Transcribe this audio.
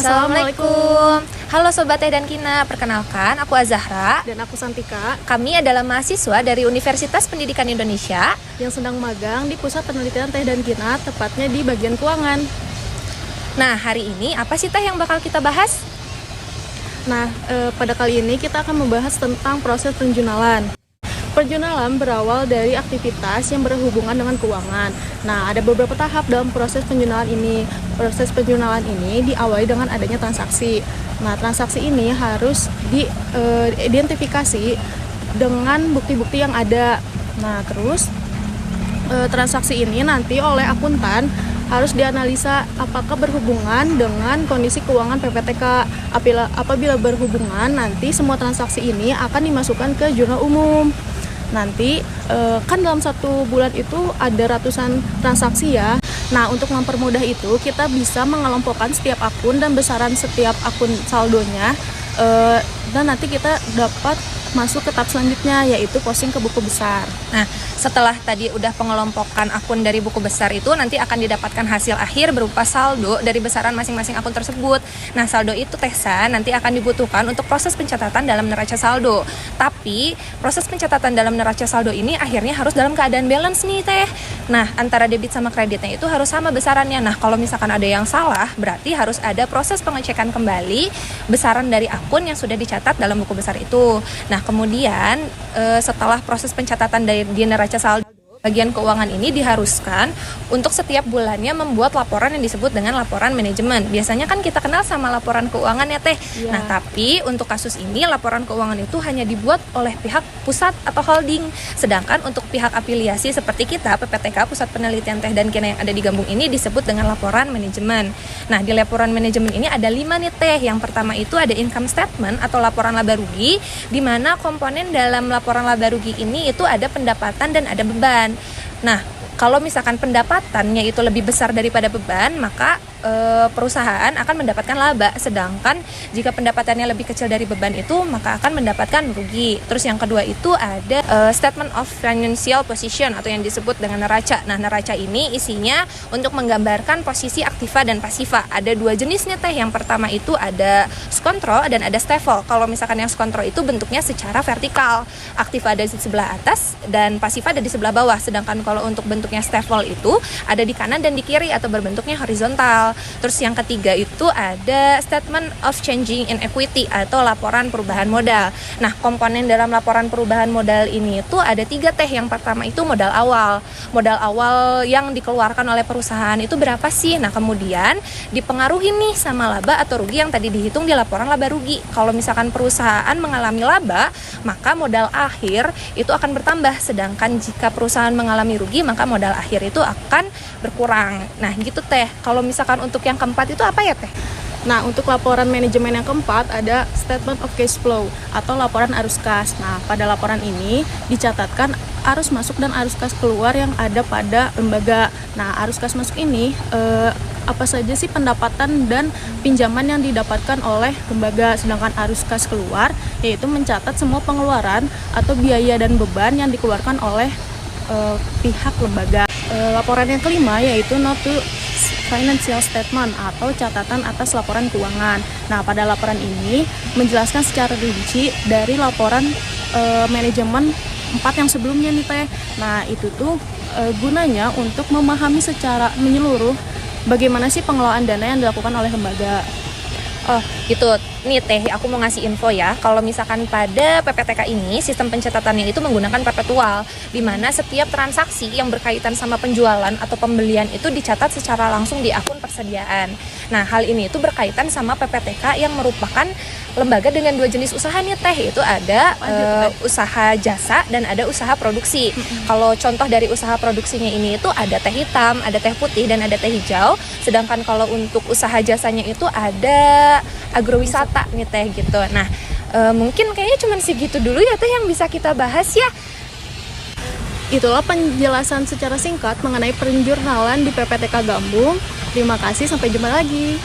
Assalamualaikum. Halo Sobat Teh dan Kina, perkenalkan aku Azahra. Dan aku Santika. Kami adalah mahasiswa dari Universitas Pendidikan Indonesia yang sedang magang di Pusat Penelitian Teh dan Kina, tepatnya di bagian keuangan. Nah, hari ini apa sih Teh yang bakal kita bahas? Nah, pada kali ini kita akan membahas tentang proses penjunalan. Penjunalan berawal dari aktivitas yang berhubungan dengan keuangan. Nah, ada beberapa tahap dalam proses penjunalan ini. Proses penjunalan ini diawali dengan adanya transaksi. Nah, transaksi ini harus diidentifikasi dengan bukti-bukti yang ada. Nah, terus transaksi ini nanti oleh akuntan harus dianalisa apakah berhubungan dengan kondisi keuangan PPTK. Apabila berhubungan, nanti semua transaksi ini akan dimasukkan ke jurnal umum. Nanti kan dalam satu bulan itu ada ratusan transaksi ya. Nah, untuk mempermudah itu kita bisa mengelompokkan setiap akun dan besaran setiap akun saldonya, dan nanti kita dapat masuk ke tahap selanjutnya, yaitu posting ke buku besar. Nah, setelah tadi udah pengelompokan akun dari buku besar itu, nanti akan didapatkan hasil akhir berupa saldo dari besaran masing-masing akun tersebut. Nah, saldo itu Tehsan nanti akan dibutuhkan untuk proses pencatatan dalam neraca saldo. Tapi, proses pencatatan dalam neraca saldo ini akhirnya harus dalam keadaan balance nih Teh. Nah, antara debit sama kreditnya itu harus sama besarannya. Nah, kalau misalkan ada yang salah, berarti harus ada proses pengecekan kembali besaran dari akun yang sudah dicatat dalam buku besar itu. Nah, kemudian setelah proses pencatatan di neraca saldo, bagian keuangan ini diharuskan untuk setiap bulannya membuat laporan yang disebut dengan laporan manajemen. Biasanya kan kita kenal sama laporan keuangan ya Teh. Ya. Nah, tapi untuk kasus ini laporan keuangan itu hanya dibuat oleh pihak pusat atau holding. Sedangkan untuk pihak afiliasi seperti kita, PPTK, Pusat Penelitian Teh dan Kina yang ada di Gambung ini disebut dengan laporan manajemen. Nah, di laporan manajemen ini ada 5 nih Teh. Yang pertama itu ada income statement atau laporan laba rugi, di mana komponen dalam laporan laba rugi ini itu ada pendapatan dan ada beban. Nah, kalau misalkan pendapatannya itu lebih besar daripada beban, maka perusahaan akan mendapatkan laba. Sedangkan jika pendapatannya lebih kecil dari beban itu, maka akan mendapatkan rugi. Terus yang kedua itu ada statement of financial position atau yang disebut dengan neraca. Nah, neraca ini isinya untuk menggambarkan posisi aktiva dan pasiva. Ada 2 jenisnya Teh. Yang pertama itu ada skontro dan ada stafel. Kalau misalkan yang skontro itu bentuknya secara vertikal. Aktiva ada di sebelah atas dan pasiva ada di sebelah bawah. Sedangkan kalau untuk bentuknya stafel itu ada di kanan dan di kiri atau berbentuknya horizontal. Terus yang ketiga itu ada statement of changing in equity atau laporan perubahan modal. Nah, komponen dalam laporan perubahan modal ini itu ada 3 Teh. Yang pertama itu modal awal. Modal awal yang dikeluarkan oleh perusahaan itu berapa sih? Nah, kemudian dipengaruhi nih sama laba atau rugi yang tadi dihitung di laporan laba rugi. Kalau misalkan perusahaan mengalami laba, maka modal akhir itu akan bertambah. Sedangkan jika perusahaan mengalami rugi, maka modal akhir itu akan berkurang. Nah, gitu Teh. Kalau misalkan untuk yang keempat itu apa ya Teh? Nah, untuk laporan manajemen yang keempat ada statement of cash flow atau laporan arus kas. Nah, pada laporan ini dicatatkan arus masuk dan arus kas keluar yang ada pada lembaga. Nah, arus kas masuk ini apa saja sih pendapatan dan pinjaman yang didapatkan oleh lembaga. Sedangkan arus kas keluar yaitu mencatat semua pengeluaran atau biaya dan beban yang dikeluarkan oleh pihak lembaga. Laporan yang kelima yaitu not to financial statement atau catatan atas laporan keuangan. Nah, pada laporan ini menjelaskan secara rinci dari laporan manajemen 4 yang sebelumnya nih Teh. Nah, itu tuh gunanya untuk memahami secara menyeluruh bagaimana sih pengelolaan dana yang dilakukan oleh lembaga. Oh, gitu. Nih Teh, aku mau ngasih info ya. Kalau misalkan pada PPTK ini, sistem pencatatannya itu menggunakan perpetual, di mana setiap transaksi yang berkaitan sama penjualan atau pembelian itu dicatat secara langsung di akun persediaan. Nah, hal ini itu berkaitan sama PPTK yang merupakan lembaga dengan 2 jenis usaha nih Teh. Itu ada usaha jasa dan ada usaha produksi. Kalau contoh dari usaha produksinya ini itu ada teh hitam, ada teh putih, dan ada teh hijau. Sedangkan kalau untuk usaha jasanya itu ada agrowisata nih Teh gitu. Nah, mungkin kayaknya cuma segitu dulu ya Teh yang bisa kita bahas ya. Itulah penjelasan secara singkat mengenai penjurnalan di PPTK Gambung. Terima kasih, sampai jumpa lagi.